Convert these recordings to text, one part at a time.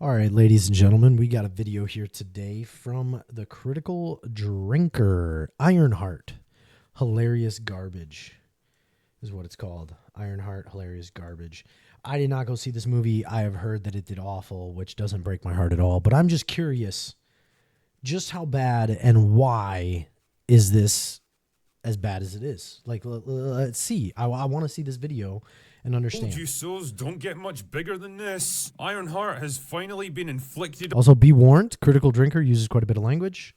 All right, ladies and gentlemen, we got a video here today from the Critical Drinker, Ironheart. Hilarious Garbage is what it's called. Ironheart, Hilarious Garbage. I did not go see this movie. I have heard that it did awful, which doesn't break my heart at all. But I'm just curious, just how bad and why is this as bad as it is? Like, let's see. I want to see this video and understand. You souls don't get much bigger than this. Ironheart has finally been inflicted. Also, be warned, Critical Drinker uses quite a bit of language.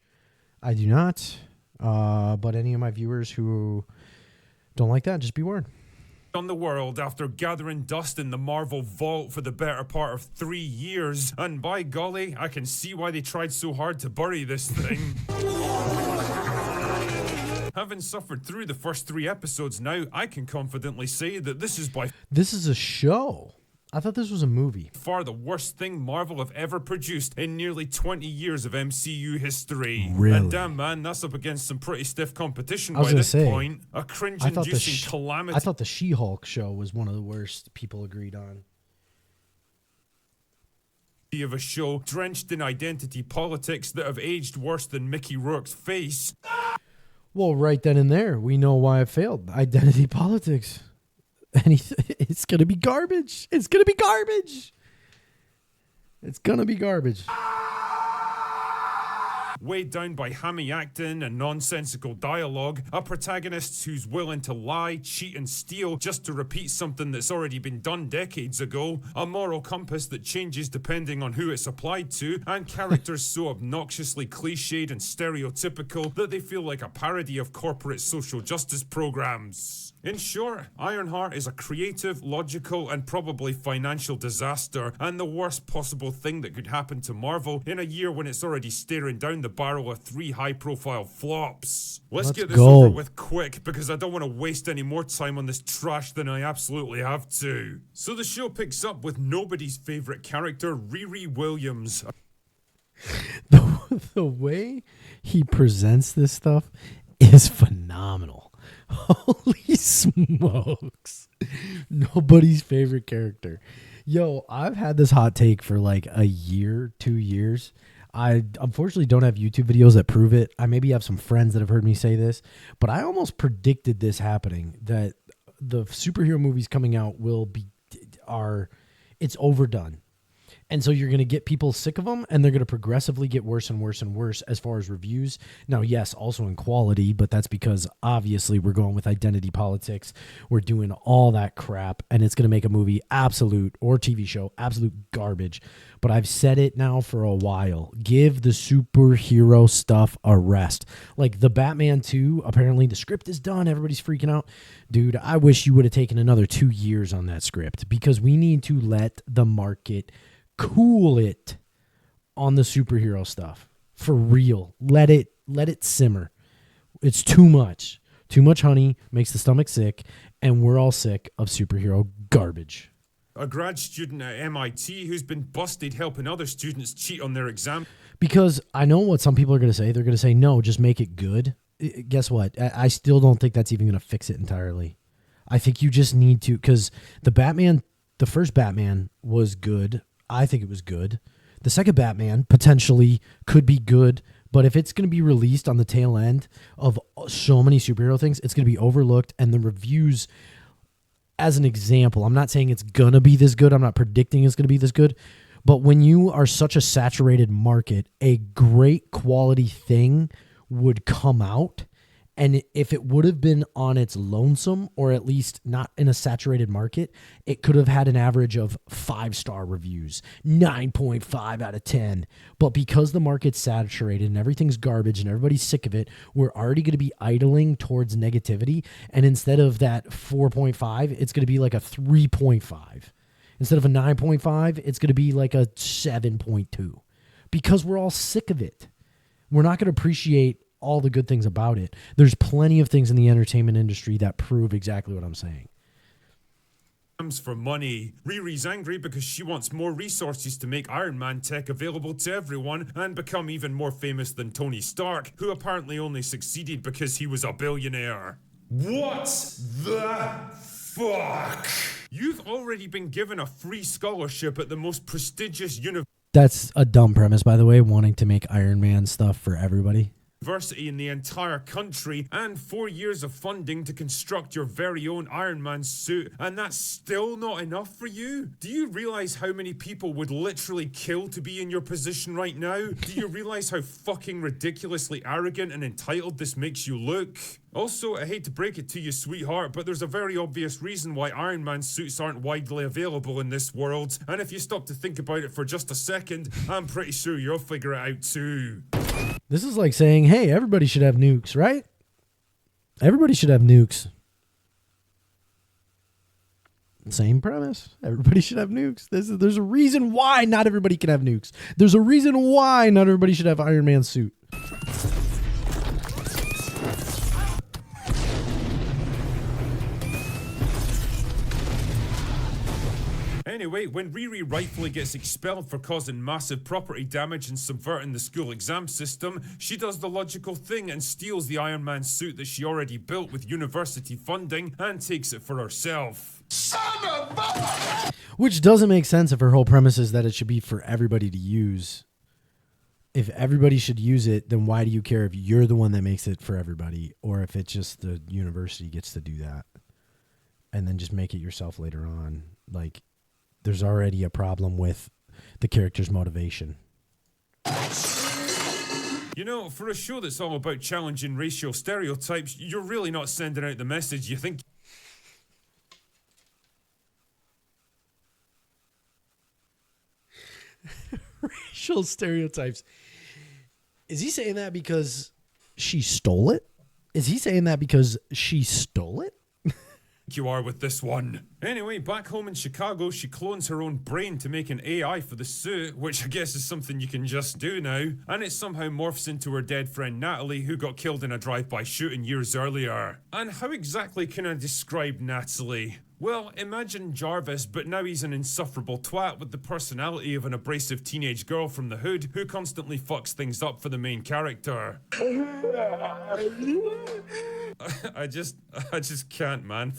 I do not. But any of my viewers who don't like that, just be warned. On the world after gathering dust in the Marvel vault for the better part of 3 years. And by golly, I can see why they tried so hard to bury this thing. Having suffered through the first 3 episodes now, I can confidently say that this is by This is a show. I thought this was a movie. far the worst thing Marvel have ever produced in nearly 20 years of MCU history. Really? And damn man, that's up against some pretty stiff competition I was by gonna this say, point. A I thought cringe-inducing calamity. I thought the She-Hulk show was one of the worst people agreed on. Of a show drenched in identity politics that have aged worse than Mickey Rourke's face. Well, right then and there, we know why it failed. Identity politics. It's going to be garbage. It's going to be garbage. It's going to be garbage. Weighed down by hammy acting and nonsensical dialogue, a protagonist who's willing to lie, cheat and steal just to repeat something that's already been done decades ago, a moral compass that changes depending on who it's applied to, and characters so obnoxiously cliched and stereotypical that they feel like a parody of corporate social justice programs. In short, Ironheart is a creative, logical, and probably financial disaster, and the worst possible thing that could happen to Marvel in a year when it's already staring down the barrel of 3 high-profile flops. Let's get this go. over with quick, because I don't want to waste any more time on this trash than I absolutely have to. So the show picks up with nobody's favorite character, Riri Williams. The way he presents this stuff is phenomenal. Holy smokes. Nobody's favorite character. Yo, I've had this hot take for like a year, 2 years. I unfortunately don't have YouTube videos that prove it. I maybe have some friends that have heard me say this, but I almost predicted this happening, that the superhero movies coming out it's overdone. And so you're going to get people sick of them, and they're going to progressively get worse and worse and worse as far as reviews. Now, yes, also in quality, but that's because obviously we're going with identity politics. We're doing all that crap, and it's going to make a movie or TV show absolute garbage. But I've said it now for a while. Give the superhero stuff a rest. Like the Batman 2, apparently the script is done. Everybody's freaking out. Dude, I wish you would have taken another 2 years on that script, because we need to let the market cool it on the superhero stuff. For real. Let it simmer. It's too much. Too much honey makes the stomach sick, and we're all sick of superhero garbage. A grad student at MIT who's been busted helping other students cheat on their exam. Because I know what some people are going to say. They're going to say, no, just make it good. Guess what? I still don't think that's even going to fix it entirely. I think you just need to, because the first Batman was good. I think it was good. The second Batman potentially could be good, but if it's going to be released on the tail end of so many superhero things, it's going to be overlooked. And the reviews, as an example, I'm not saying it's going to be this good. I'm not predicting it's going to be this good. But when you are such a saturated market, a great quality thing would come out. And if it would have been on its lonesome, or at least not in a saturated market, it could have had an average of 5-star reviews, 9.5 out of 10. But because the market's saturated and everything's garbage and everybody's sick of it, we're already going to be idling towards negativity. And instead of that 4.5, it's going to be like a 3.5. Instead of a 9.5, it's going to be like a 7.2. Because we're all sick of it. We're not going to appreciate all the good things about it. There's plenty of things in the entertainment industry that prove exactly what I'm saying. For money. Riri's angry because she wants more resources to make Iron Man tech available to everyone and become even more famous than Tony Stark, who apparently only succeeded because he was a billionaire. What the fuck? You've already been given a free scholarship at the most prestigious university That's a dumb premise, by the way, wanting to make Iron Man stuff for everybody. University in the entire country and 4 years of funding to construct your very own Iron Man suit, and that's still not enough for you? Do you realize how many people would literally kill to be in your position right now? Do you realize how fucking ridiculously arrogant and entitled this makes you look? Also, I hate to break it to you, sweetheart, but there's a very obvious reason why Iron Man suits aren't widely available in this world, and if you stop to think about it for just a second, I'm pretty sure you'll figure it out too. This is like saying, hey, everybody should have nukes, right? Everybody should have nukes. Same premise. Everybody should have nukes. There's a reason why not everybody can have nukes. There's a reason why not everybody should have Iron Man suit. Anyway, when Riri rightfully gets expelled for causing massive property damage and subverting the school exam system, she does the logical thing and steals the Iron Man suit that she already built with university funding and takes it for herself. Which doesn't make sense if her whole premise is that it should be for everybody to use. If everybody should use it, then why do you care if you're the one that makes it for everybody, or if it's just the university gets to do that and then just make it yourself later on? Like, there's already a problem with the character's motivation. You know, for a show that's all about challenging racial stereotypes, you're really not sending out the message you think. Racial stereotypes. Is he saying that because she stole it? Is he saying that because she stole it? You are with this one. Anyway, back home in Chicago, she clones her own brain to make an AI for the suit, which I guess is something you can just do now, and it somehow morphs into her dead friend Natalie, who got killed in a drive-by shooting years earlier. And how exactly can I describe Natalie? Well, imagine Jarvis, but now he's an insufferable twat with the personality of an abrasive teenage girl from the hood who constantly fucks things up for the main character. I just can't, man.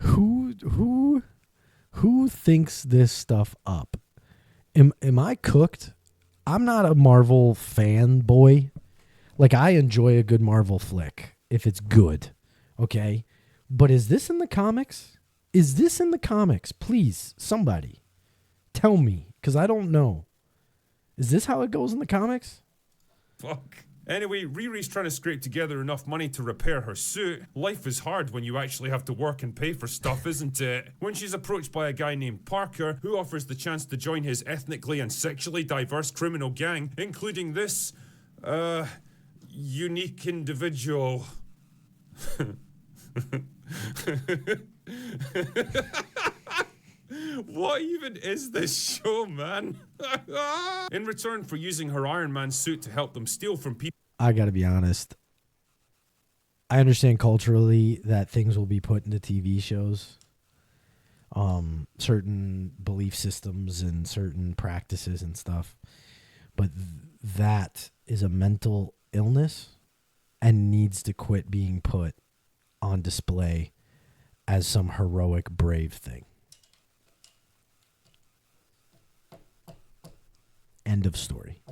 Who thinks this stuff up? Am I cooked? I'm not a Marvel fanboy. Like, I enjoy a good Marvel flick if it's good. Okay? But is this in the comics? Is this in the comics? Please, somebody tell me, because I don't know. Is this how it goes in the comics? Fuck. Anyway, Riri's trying to scrape together enough money to repair her suit. Life is hard when you actually have to work and pay for stuff, isn't it? When she's approached by a guy named Parker, who offers the chance to join his ethnically and sexually diverse criminal gang, including this, unique individual. What even is this show, man? In return for using her Iron Man suit to help them steal from people. I gotta be honest. I understand culturally that things will be put into TV shows. Certain belief systems and certain practices and stuff. But that is a mental illness and needs to quit being put on display as some heroic, brave thing. End of story.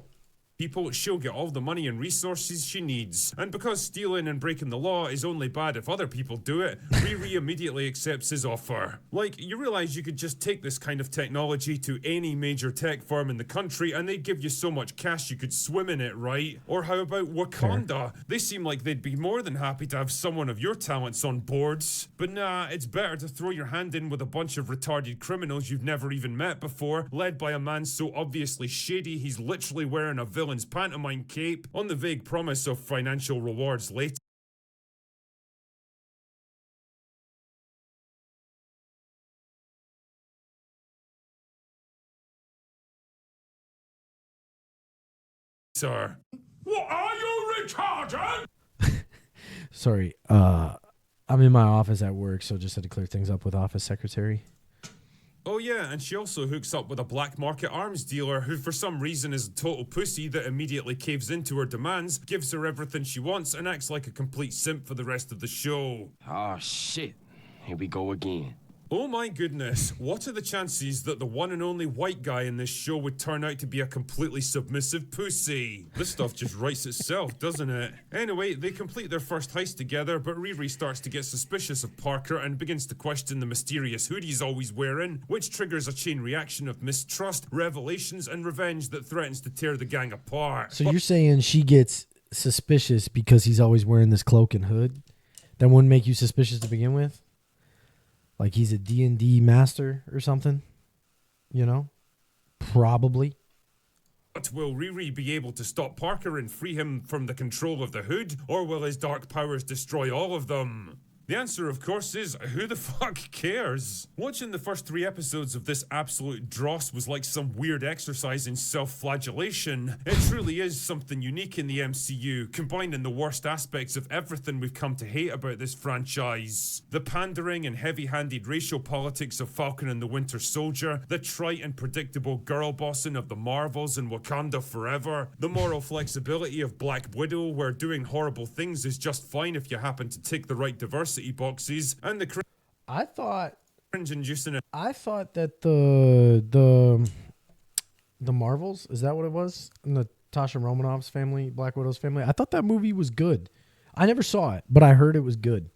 People, she'll get all the money and resources she needs. And because stealing and breaking the law is only bad if other people do it, Riri immediately accepts his offer. Like, you realize you could just take this kind of technology to any major tech firm in the country and they'd give you so much cash you could swim in it, right? Or how about Wakanda? Fair. They seem like they'd be more than happy to have someone of your talents on boards. But nah, it's better to throw your hand in with a bunch of retarded criminals you've never even met before, led by a man so obviously shady he's literally wearing a villain's pantomime cape, on the vague promise of financial rewards later. Sir. What, are you retarded? Sorry, I'm in my office at work, so just had to clear things up with office secretary. Oh yeah, and she also hooks up with a black market arms dealer who for some reason is a total pussy that immediately caves into her demands, gives her everything she wants, and acts like a complete simp for the rest of the show. Oh shit, here we go again. Oh my goodness, what are the chances that the one and only white guy in this show would turn out to be a completely submissive pussy? This stuff just writes itself, doesn't it? Anyway, they complete their first heist together, but Riri starts to get suspicious of Parker and begins to question the mysterious hood he's always wearing, which triggers a chain reaction of mistrust, revelations, and revenge that threatens to tear the gang apart. So you're saying she gets suspicious because he's always wearing this cloak and hood? That wouldn't make you suspicious to begin with? Like he's a D&D master or something? You know? Probably. But will Riri be able to stop Parker and free him from the control of the hood, or will his dark powers destroy all of them? The answer, of course, is who the fuck cares? Watching the first 3 episodes of this absolute dross was like some weird exercise in self-flagellation. It truly is something unique in the MCU, combining the worst aspects of everything we've come to hate about this franchise. The pandering and heavy-handed racial politics of Falcon and the Winter Soldier, the trite and predictable girl bossing of the Marvels and Wakanda Forever, the moral flexibility of Black Widow, where doing horrible things is just fine if you happen to tick the right diversity boxes, and the I thought cringe-inducing. I thought that the Marvels, is that what it was? Natasha Romanoff's family, Black Widow's family. I thought that movie was good. I never saw it, but I heard it was good.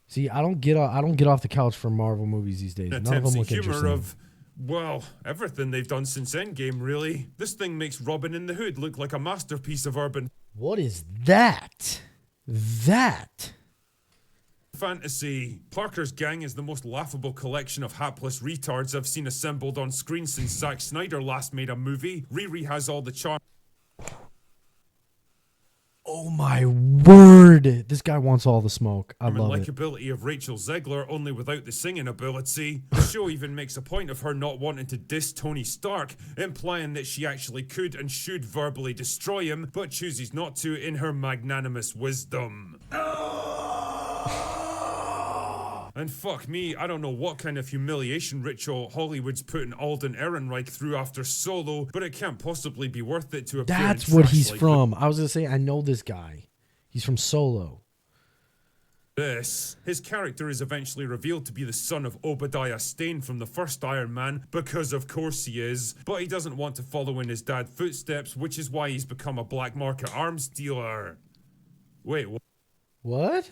See, I don't get off the couch for Marvel movies these days. None of them look interesting. Of, well, everything they've done since Endgame, really. This thing makes Robin in the Hood look like a masterpiece of urban What is that? fantasy. Parker's gang is the most laughable collection of hapless retards I've seen assembled on screen since Zack Snyder last made a movie. Riri has all the charm. Oh my word! This guy wants all the smoke. I love and it. likability of Rachel Zegler, only without the singing ability. The show even makes a point of her not wanting to diss Tony Stark, implying that she actually could and should verbally destroy him, but chooses not to in her magnanimous wisdom. And fuck me, I don't know what kind of humiliation ritual Hollywood's putting Alden Ehrenreich through after Solo, but it can't possibly be worth it to appear in That's what trash he's like from. I was going to say, I know this guy. He's from Solo. this. His character is eventually revealed to be the son of Obadiah Stane from the first Iron Man, because of course he is, but he doesn't want to follow in his dad's footsteps, which is why he's become a black market arms dealer. Wait, What? what?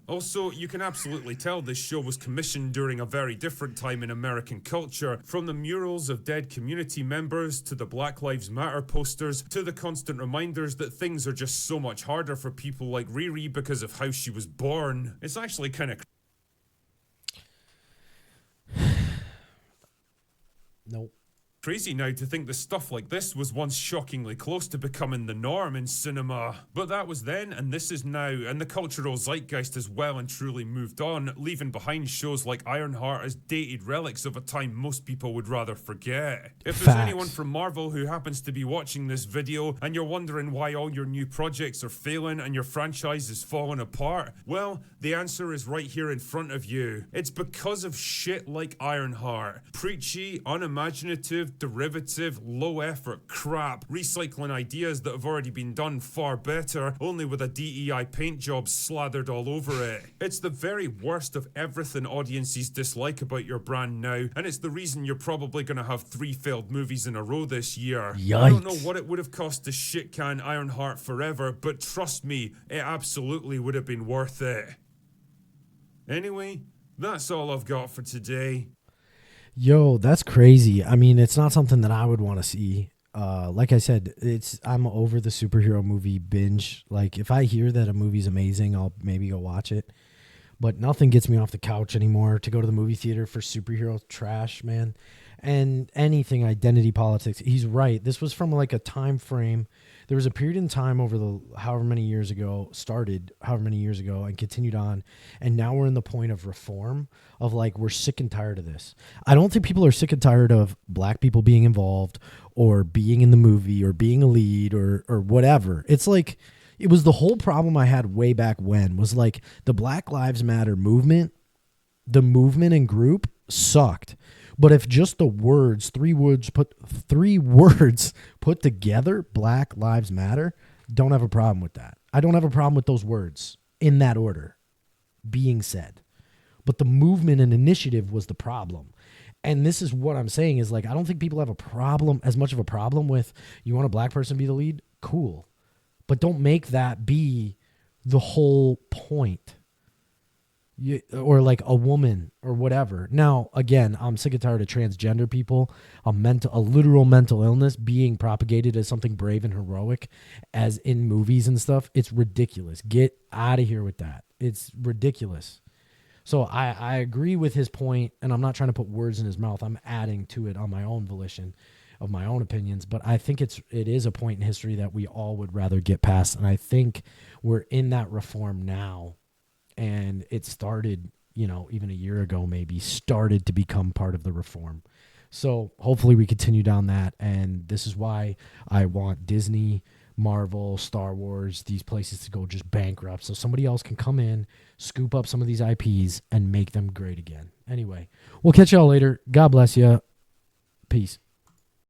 Also, you can absolutely tell this show was commissioned during a very different time in American culture, from the murals of dead community members, to the Black Lives Matter posters, to the constant reminders that things are just so much harder for people like Riri because of how she was born. It's actually kind of Nope. crazy now to think that stuff like this was once shockingly close to becoming the norm in cinema. But that was then, and this is now, and the cultural zeitgeist has well and truly moved on, leaving behind shows like Ironheart as dated relics of a time most people would rather forget. If there's Facts. anyone from Marvel who happens to be watching this video, and you're wondering why all your new projects are failing and your franchise is falling apart, well, the answer is right here in front of you. It's because of shit like Ironheart. Preachy, unimaginative, derivative, low effort crap, recycling ideas that have already been done far better, only with a DEI paint job slathered all over it. It's the very worst of everything audiences dislike about your brand now, and it's the reason you're probably gonna have 3 failed movies in a row this year. I don't know Yikes. what it would have cost to shit can Ironheart forever, but trust me, it absolutely would have been worth it. Anyway, that's all I've got for today. Yo, that's crazy. I mean, it's not something that I would want to see. Like I said, I'm over the superhero movie binge. Like, if I hear that a movie's amazing, I'll maybe go watch it. But nothing gets me off the couch anymore to go to the movie theater for superhero trash, man. And anything identity politics. He's right. This was from like a time frame. There was a period in time over the however many years ago and continued on. And now we're in the point of reform of like, we're sick and tired of this. I don't think people are sick and tired of black people being involved or being in the movie or being a lead or whatever. It's like, it was the whole problem I had way back when was like the Black Lives Matter movement, the movement and group sucked. But if just the words, three words put together, Black Lives Matter, don't have a problem with that. I don't have a problem with those words in that order being said. but the movement and initiative was the problem. And this is what I'm saying is like, I don't think people have a problem, as much of a problem with, you want a black person to be the lead? Cool. But don't make that be the whole point. Or like a woman or whatever. Now, again, I'm sick and tired of transgender people, a literal mental illness being propagated as something brave and heroic as in movies and stuff. It's ridiculous. Get out of here with that. It's ridiculous. So I agree with his point, and I'm not trying to put words in his mouth. I'm adding to it on my own volition of my own opinions, but I think it is a point in history that we all would rather get past, and I think we're in that reform now, and it started, even a year ago maybe, started to become part of the reform. So hopefully we continue down that, and this is why I want Disney, Marvel, Star Wars, these places to go just bankrupt so somebody else can come in, scoop up some of these IPs, and make them great again. Anyway, we'll catch y'all later. God bless you. Peace.